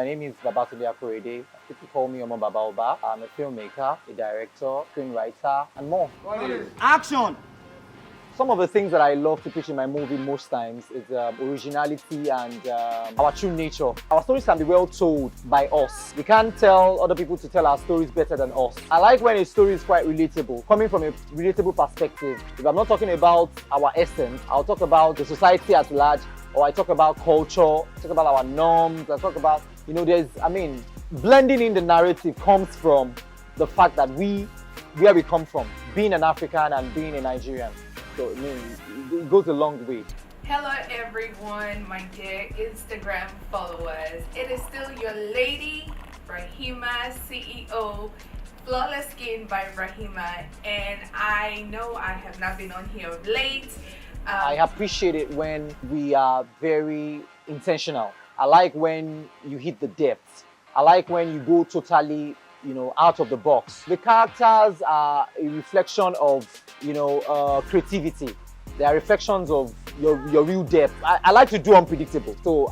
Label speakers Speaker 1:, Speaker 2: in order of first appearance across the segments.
Speaker 1: My name is Babatunde Akorede. People call me Omo Baba Oba. I'm a filmmaker, a director, screenwriter, and more.
Speaker 2: Action!
Speaker 1: Some of the things that I love to preach in my movie most times is originality and our true nature. Our stories can be well told by us. We can't tell other people to tell our stories better than us. I like when a story is quite relatable, coming from a relatable perspective. If I'm not talking about our essence, I'll talk about the society at large, or I talk about culture, I talk about our norms, I talk about, blending in the narrative comes from the fact that where we come from, being an African and being a Nigerian. So, it goes a long way.
Speaker 3: Hello everyone, my dear Instagram followers. It is still your lady, Rahima, CEO, Flawless Skin by Rahima. And I know I have not been on here late.
Speaker 1: I appreciate it when we are very intentional. I like when you hit the depths. I like when you go totally, out of the box. The characters are a reflection of, creativity. They are reflections of your real depth. I like to do unpredictable. So,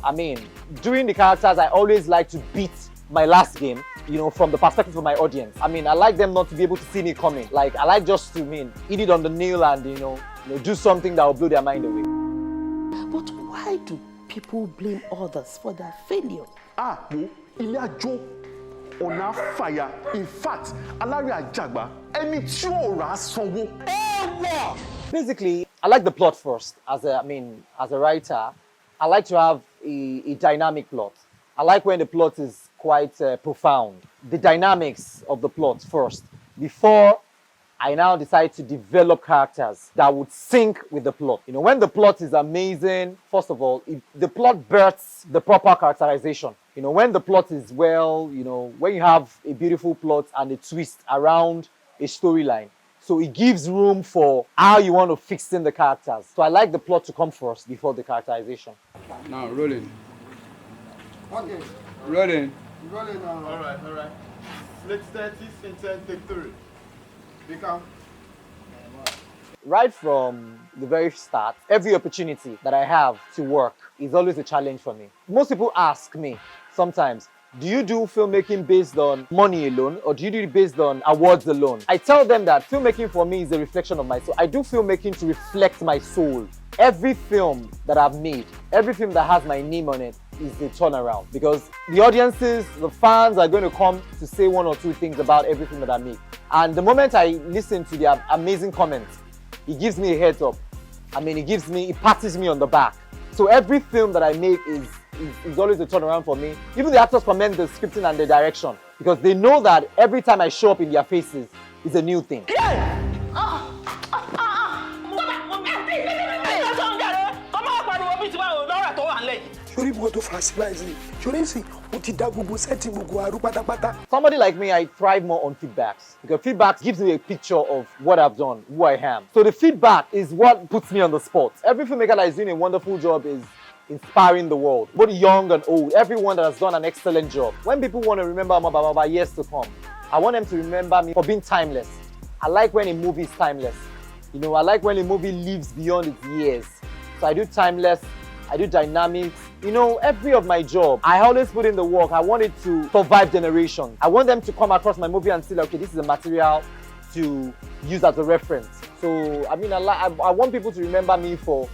Speaker 1: doing the characters, I always like to beat my last game, from the perspective of my audience. I like them not to be able to see me coming. Like, I like just to, eat it on the nail and, do something that will blow their mind away.
Speaker 4: But why do people blame others for their failure?
Speaker 5: On a fire. In fact, Alari Ajagba, ẹni tí ó rà sanwó.
Speaker 1: Basically, I like the plot first. As a writer, I like to have a dynamic plot. I like when the plot is quite profound. The dynamics of the plot first, before I now decide to develop characters that would sync with the plot. When the plot is amazing, first of all, the plot births the proper characterization. When the plot is well, when you have a beautiful plot and a twist around a storyline, so it gives room for how you want to fix in the characters. So I like the plot to come first before the characterization.
Speaker 2: Now, rolling.
Speaker 6: Okay.
Speaker 2: Rolling.
Speaker 6: Rolling now. All right. Let's 30, scene 10, take 3. Become.
Speaker 1: Right from the very start, every opportunity that I have to work is always a challenge for me. Most people ask me sometimes, do you do filmmaking based on money alone, or do you do it based on awards alone? I tell them that filmmaking for me is a reflection of my soul. I do filmmaking to reflect my soul. Every film that I've made, every film that has my name on it is a turnaround, because the audiences, the fans are going to come to say one or two things about everything that I make. And the moment I listen to their amazing comments, it gives me a heads up. It pats me on the back. So every film that I make is always a turnaround for me. Even the actors comment the scripting and the direction, because they know that every time I show up in their faces, it's a new thing. Somebody like me, I thrive more on feedbacks, because feedback gives me a picture of what I've done, who I am. So the feedback is what puts me on the spot. Every filmmaker that is doing a wonderful job is inspiring the world, both young and old, everyone that has done an excellent job. When people want to remember Omo Baba Oba years to come, I want them to remember me for being timeless. I like when a movie is timeless. I like when a movie lives beyond its years. So I do timeless, I do dynamics. Every of my job, I always put in the work. I want it to survive generations. I want them to come across my movie and say, okay, this is a material to use as a reference. So, I want people to remember me for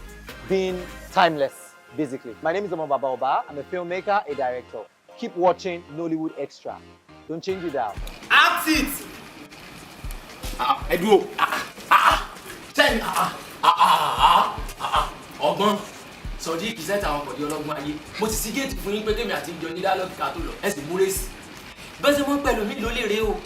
Speaker 1: being timeless, basically. My name is Omo Baba Oba. I'm a filmmaker, a director. Keep watching Nollywood Extra. Don't change it out.
Speaker 2: Act it! Edu. Tell me. Ọgbọ́n. Sọ̀dí ìkìsẹ́ta àwọn ọkọ̀dé ọlọ́gbọ́n ayé. Mo ti sí géètì fún yín pé kémi àti ìjọ ní dálọ́ọ̀kì ká tó lọ. Ẹ sì múré sí. Bẹ́ẹ̀ ṣe mọ́ pẹ̀lú mi ló lè rè o.